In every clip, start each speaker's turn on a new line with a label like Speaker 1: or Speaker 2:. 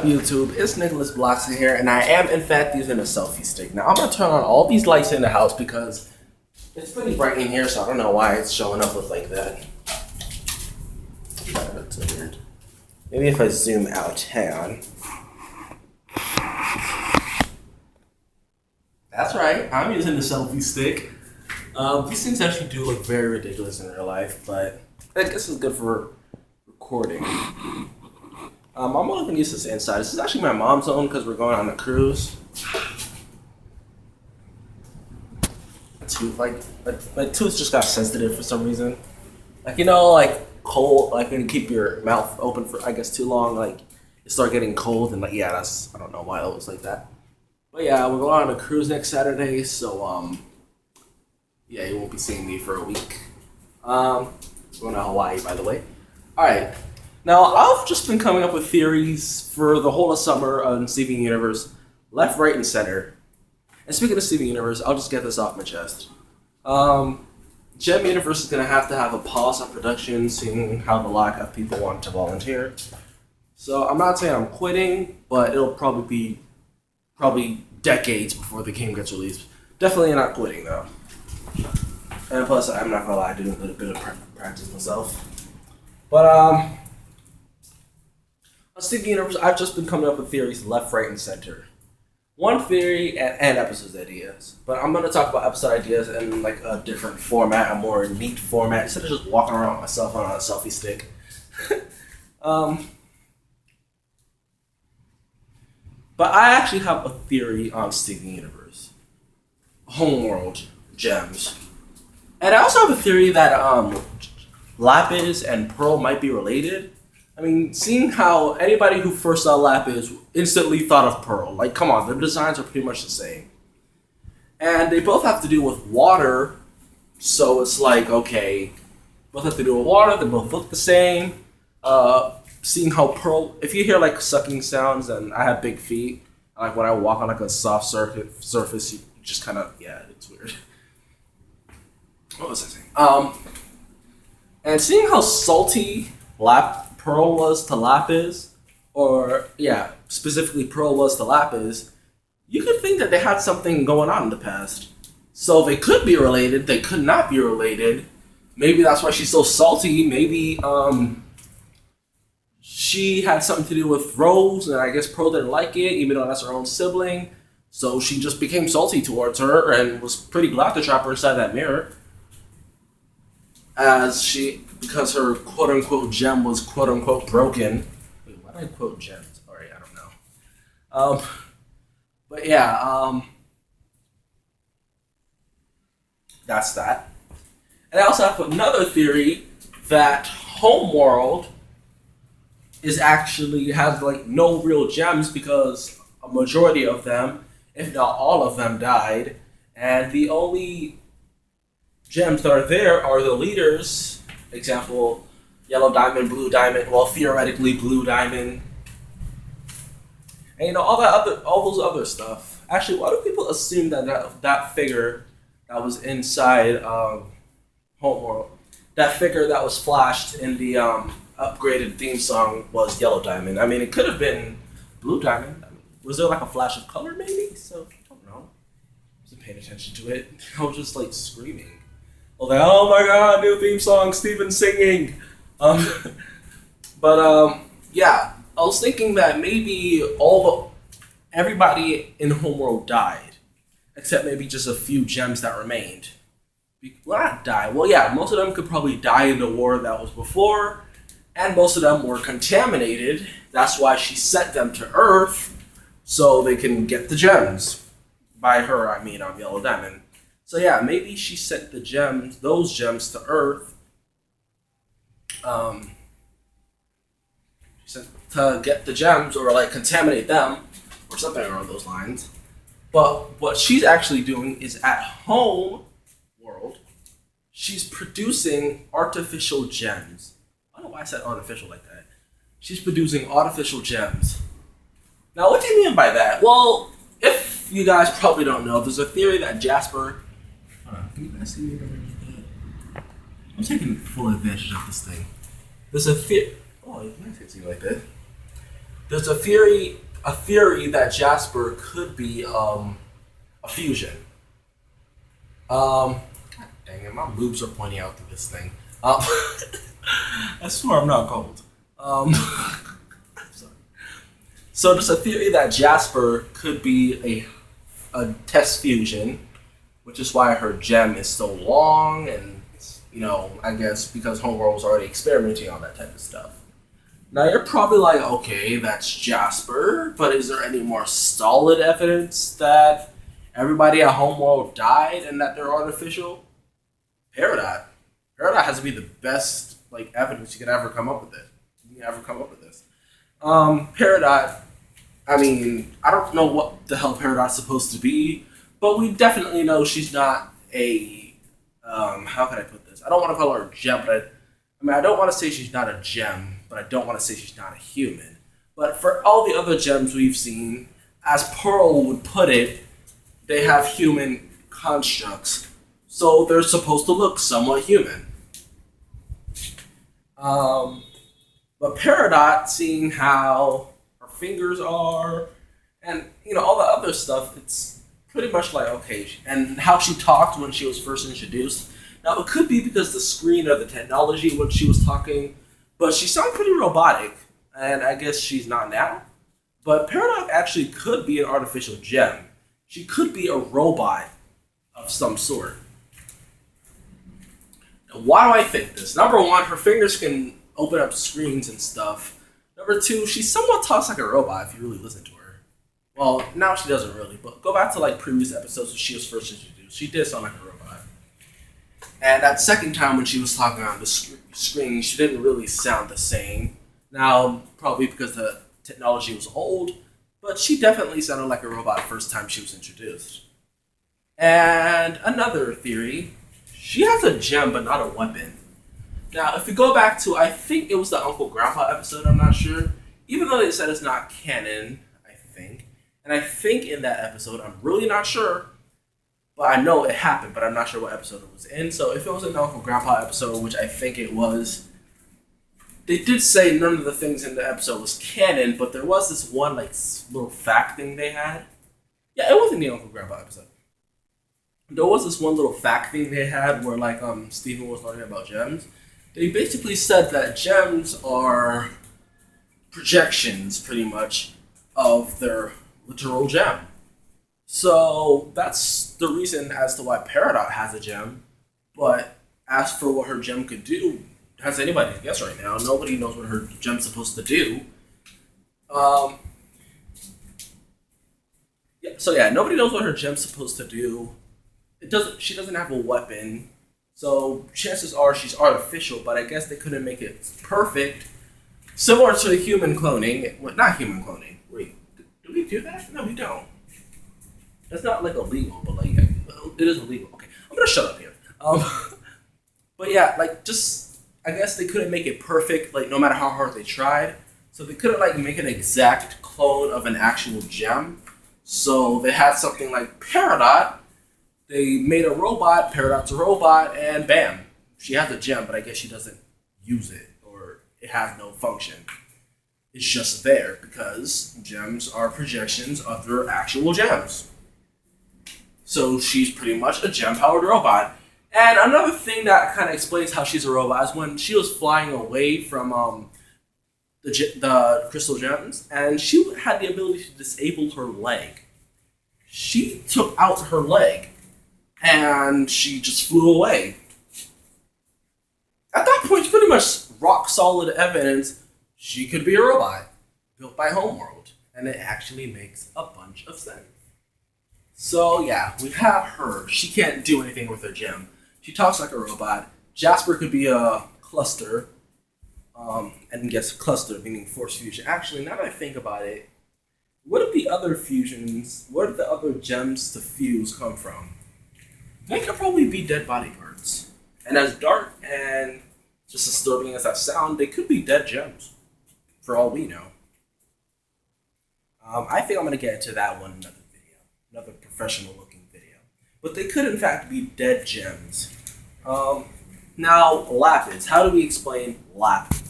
Speaker 1: YouTube, it's Nicholas Bloxon here, and I am in fact using a selfie stick. Now I'm gonna turn on all these lights in the house because it's pretty bright in here, so I don't know why it's showing up with like that. That's weird. Maybe if I zoom out, hang on. That's right, I'm using the selfie stick. These things actually do look very ridiculous in real life, but I guess it's good for recording. I'm only going to use this inside. This is actually my mom's home because we're going on a cruise. My tooth just got sensitive for some reason. Like cold, like when you keep your mouth open for, I guess, too long, like you start getting cold and I don't know why it was like that. But yeah, we're going on a cruise next Saturday, so yeah, you won't be seeing me for a week. We're going to Hawaii, by the way. Alright. Now, I've just been coming up with theories for the whole of summer on Steven Universe, left, right, and center. And speaking of Steven Universe, I'll just get this off my chest. Gem Universe is going to have a pause on production, seeing how the lack of people want to volunteer. So I'm not saying I'm quitting, but it'll probably be decades before the game gets released. Definitely not quitting, though. And plus, I'm not going to lie, I do a little bit of practice myself. But, on Steven Universe, I've just been coming up with theories left, right, and center. One theory and episode ideas. But I'm going to talk about episode ideas in like a different format, a more neat format, instead of just walking around with myself on a selfie stick. But I actually have a theory on Steven Universe. Homeworld gems. And I also have a theory that Lapis and Pearl might be related. I mean, seeing how anybody who first saw Lapis instantly thought of Pearl. Like, come on, their designs are pretty much the same. And they both have to do with water, so it's like, okay, both have to do with water, they both look the same. Seeing how Pearl, if you hear like sucking sounds, and I have big feet, like when I walk on like a soft surface, you just kind of, yeah, it's weird. What was I saying? And seeing how salty Pearl was to Lapis, or yeah, specifically Pearl was to Lapis, you could think that they had something going on in the past. So they could be related, they could not be related. Maybe that's why she's so salty. Maybe she had something to do with Rose, and I guess Pearl didn't like it, even though that's her own sibling. So she just became salty towards her and was pretty glad to trap her inside that mirror. Because her quote-unquote gem was quote-unquote broken. Wait, why did I quote gems? Alright, I don't know. But yeah, that's that. And I also have another theory that Homeworld has like no real gems because a majority of them, if not all of them, died. And the only gems that are there are the leaders. Example, yellow diamond, blue diamond, well, theoretically blue diamond. And all those other stuff. Actually, why do people assume that figure that was inside Homeworld, that figure that was flashed in the upgraded theme song was yellow diamond? I mean, it could have been blue diamond. I mean, was there like a flash of color maybe? So, I don't know. I wasn't paying attention to it. I was just like screaming. Like, oh my god, new theme song, Steven singing. Yeah, I was thinking that maybe everybody in Homeworld died, except maybe just a few gems that remained. Well, not die. Well, yeah, most of them could probably die in the war that was before, and most of them were contaminated. That's why she sent them to Earth, so they can get the gems. By her, I mean on Yellow Diamond. So yeah, maybe she sent those gems to Earth, to get the gems or like contaminate them or something along those lines. But what she's actually doing is at Home World, she's producing artificial gems. I don't know why I said artificial like that. She's producing artificial gems. Now, what do you mean by that? Well, if you guys probably don't know, there's a theory that Jasper. Can you guys see me underneath that? I'm taking full advantage of this thing. There's a theory. Oh, you guys can see like that. There's a theory that Jasper could be a fusion. Um, God dang it, my boobs are pointing out through this thing. I swear I'm not cold. Sorry. So there's a theory that Jasper could be a test fusion, which is why her gem is so long, and I guess because Homeworld was already experimenting on that type of stuff. Now you're probably like, okay, that's Jasper, but is there any more solid evidence that everybody at Homeworld died and that they're artificial? PERIDOT. PERIDOT has to be the best evidence you could ever come up with it. You can ever come up with this. PERIDOT. I mean, I don't know what the hell PERIDOT's supposed to be, but we definitely know she's not a. How can I put this? I don't want to call her a gem, but I don't want to say she's not a gem, but I don't want to say she's not a human. But for all the other gems we've seen, as Pearl would put it, they have human constructs, so they're supposed to look somewhat human. But Peridot, seeing how her fingers are, and all the other stuff, it's pretty much like okay. And how she talked when she was first introduced. Now it could be because the screen or the technology when she was talking, but she sounded pretty robotic, and I guess she's not now. But Peridot actually could be an artificial gem. She could be a robot of some sort. Now, why do I think this? Number one, her fingers can open up screens and stuff. Number two, she somewhat talks like a robot if you really listen to her. Well, now she doesn't really, but go back to previous episodes when she was first introduced. She did sound like a robot. And that second time when she was talking on the screen, she didn't really sound the same. Now, probably because the technology was old, but she definitely sounded like a robot the first time she was introduced. And another theory, she has a gem but not a weapon. Now, if we go back to, I think it was the Uncle Grandpa episode, I'm not sure. Even though they said it's not canon, I think. And I think in that episode, I'm really not sure, but I know it happened, but I'm not sure what episode it was in. So if it was in the Uncle Grandpa episode, which I think it was, they did say none of the things in the episode was canon, but there was this one little fact thing they had. Yeah, it was in the Uncle Grandpa episode. There was this one little fact thing they had where Stephen was learning about gems. They basically said that gems are projections, pretty much, of their literal gem. So that's the reason as to why Peridot has a gem. But as for what her gem could do, has anybody to guess right now? Nobody knows what her gem's supposed to do. Nobody knows what her gem's supposed to do. She doesn't have a weapon, so chances are she's artificial. But I guess they couldn't make it perfect, similar to the human cloning. Well, not human cloning. Wait, do we do that? No, we don't. That's not illegal, but it is illegal. Okay, I'm gonna shut up here. But yeah, I guess they couldn't make it perfect, no matter how hard they tried. So they couldn't make an exact clone of an actual gem. So they had something like Peridot. They made a robot, Peridot's a robot, and bam, she has a gem, but I guess she doesn't use it, or it has no function. It's just there because gems are projections of their actual gems. So she's pretty much a gem-powered robot. And another thing that kind of explains how she's a robot is when she was flying away from the crystal gems, and she had the ability to disable her leg. She took out her leg, and she just flew away. At that point, it's pretty much rock-solid evidence she could be a robot built by Homeworld, and it actually makes a bunch of sense. So yeah, we have her. She can't do anything with her gem. She talks like a robot. Jasper could be a cluster, and guess cluster meaning force fusion. Actually, now that I think about it, where did the other gems to fuse come from? They could probably be dead body parts. And as dark and just disturbing as that sound, they could be dead gems, for all we know. I think I'm going to get into that one in another video, another professional looking video. But they could in fact be dead gems. Now, Lapis. How do we explain Lapis?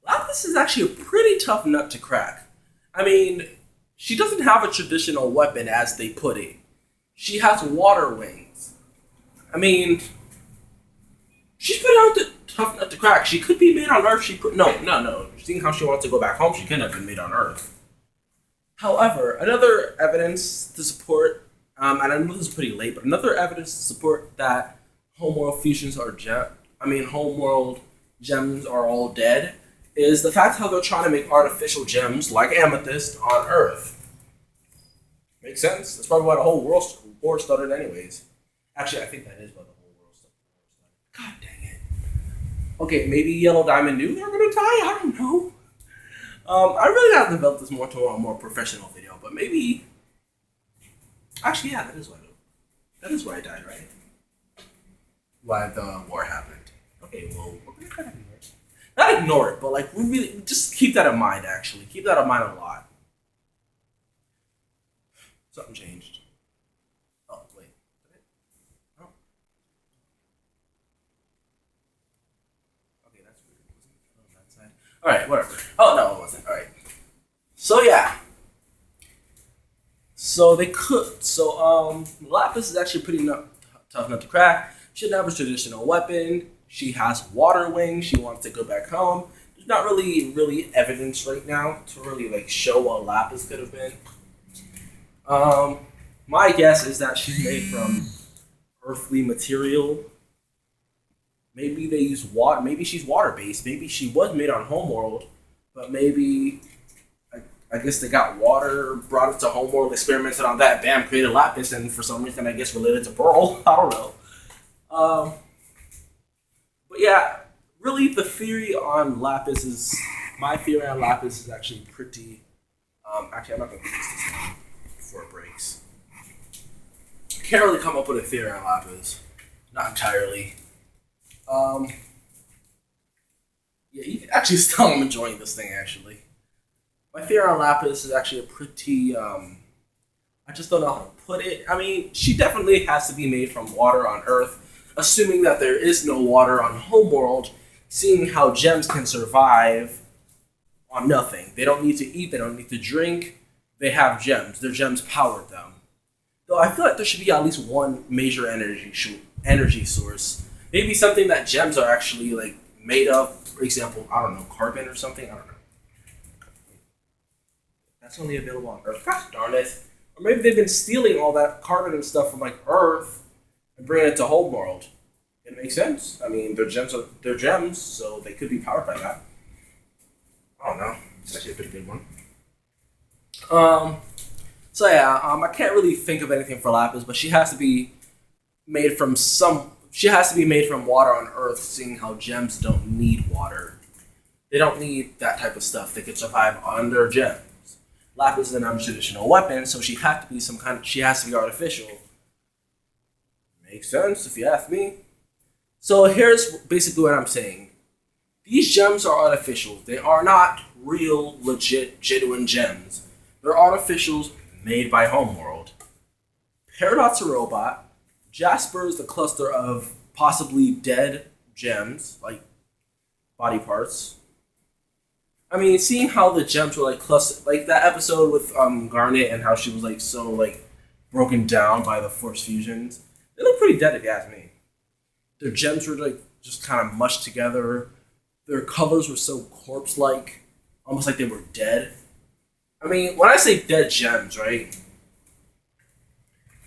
Speaker 1: Lapis is actually a pretty tough nut to crack. I mean, she doesn't have a traditional weapon as they put it. She has water wings. I mean, she's pretty tough nut to crack. She could be made on Earth. No. Seeing how she wants to go back home, she couldn't have been made on Earth. However, another evidence to support, and I know this is pretty late, but another evidence to support that homeworld fusions are homeworld gems are all dead, is the fact how they're trying to make artificial gems like amethyst on Earth. Makes sense? That's probably why the whole world war started anyways. Actually, I think that is why the whole world started. God dang it. Okay, maybe Yellow Diamond knew they were going to die? I don't know. I really got to develop this more to a more professional video, but maybe... Actually, yeah, that is why I died, right? Why the war happened. Okay, well, we're going to kind of ignore it. Not ignore it, but like, we really just keep that in mind, actually. Keep that in mind a lot. Something changed. Oh, wait. Did it? Oh. Okay, that's weird. Wasn't it on that side? Alright, whatever. Oh, no, it wasn't. Alright. So, yeah. So, they could. So, Lapis is actually pretty tough nut to crack. She doesn't have a traditional weapon. She has water wings. She wants to go back home. There's not really evidence right now to really like show what Lapis could have been. My guess is that she's made from earthly material. Maybe they use water. Maybe she's water based. Maybe she was made on Homeworld, but maybe I guess they got water, brought it to Homeworld, experimented on that, bam, created Lapis, and for some reason I guess related to Pearl. I don't know. But yeah, really the theory on Lapis is, my theory on Lapis is actually pretty, actually I'm not going to fix this now before it breaks. I can't really come up with a theory on Lapis. Not entirely. Yeah, you can actually tell I'm enjoying this thing actually. My theory on Lapis is actually a pretty, I just don't know how to put it. I mean, she definitely has to be made from water on Earth. Assuming that there is no water on Homeworld, seeing how gems can survive on nothing. They don't need to eat, they don't need to drink, they have gems. Their gems powered them. Though I feel like there should be at least one major energy source. Maybe something that gems are actually like made of, for example, I don't know, carbon or something, I don't know. That's only available on Earth. Gosh darn it. Or maybe they've been stealing all that carbon and stuff from like Earth and bringing it to Homeworld. It makes sense. I mean, they're gems, so they could be powered by that. I don't know. It's actually a pretty good one. So yeah, I can't really think of anything for Lapis, but she has to be made from water on Earth, seeing how gems don't need water. They don't need that type of stuff. They could survive under gems. Lapis is a non-traditional weapon, so she has to be artificial. Makes sense if you ask me. So here's basically what I'm saying. These gems are artificial. They are not real, legit, genuine gems. They're artificials made by Homeworld. PERIDOT's a robot. Jasper is the cluster of possibly dead gems, like body parts. I mean, seeing how the gems were like clustered, like that episode with Garnet and how she was like so like broken down by the force fusions. They look pretty dead if you ask me. Their gems were like just kind of mushed together. Their colors were so corpse-like, almost like they were dead. I mean, when I say dead gems, right?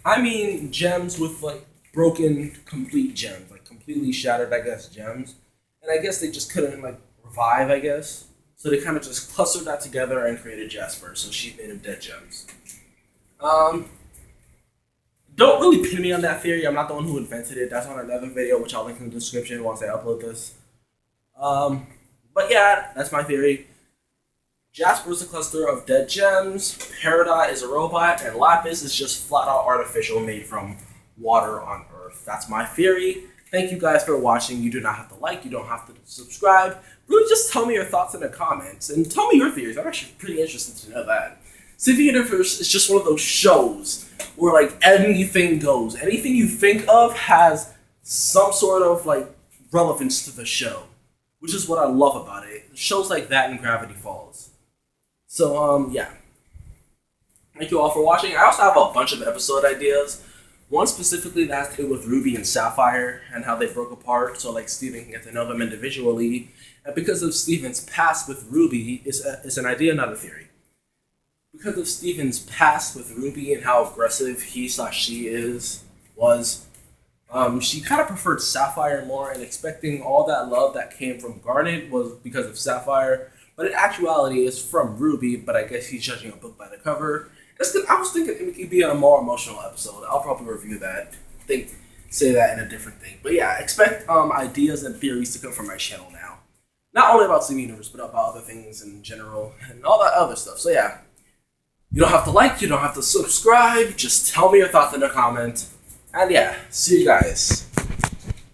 Speaker 1: I mean gems with like broken, complete gems, like completely shattered, I guess, gems. And I guess they just couldn't like revive, I guess. So they kind of just clustered that together and created Jasper. So she made him dead gems. Don't really pin me on that theory. I'm not the one who invented it. That's on another video, which I'll link in the description once I upload this. But yeah, that's my theory. Jasper is a cluster of dead gems. PERIDOT is a robot, and Lapis is just flat out artificial, made from water on Earth. That's my theory. Thank you guys for watching. You do not have to like, you don't have to subscribe. Really just tell me your thoughts in the comments, and tell me your theories. I'm actually pretty interested to know that. Civic Universe is just one of those shows where like anything goes. Anything you think of has some sort of like relevance to the show, which is what I love about it. shows like that and Gravity Falls. So yeah. Thank you all for watching. I also have a bunch of episode ideas. One specifically that has to do with Ruby and Sapphire and how they broke apart, so like Steven can get to know them individually. And because of Steven's past with Ruby, it's an idea, not a theory. Because of Steven's past with Ruby and how aggressive he/she was, she kind of preferred Sapphire more, and expecting all that love that came from Garnet was because of Sapphire. But in actuality, it's from Ruby, but I guess he's judging a book by the cover. I was thinking it could be a more emotional episode. I'll probably review that. Say that in a different thing. But yeah, expect ideas and theories to come from my channel now. Not only about Steven Universe, but about other things in general and all that other stuff. So yeah, you don't have to like, you don't have to subscribe. Just tell me your thoughts in the comment. And yeah, see you guys.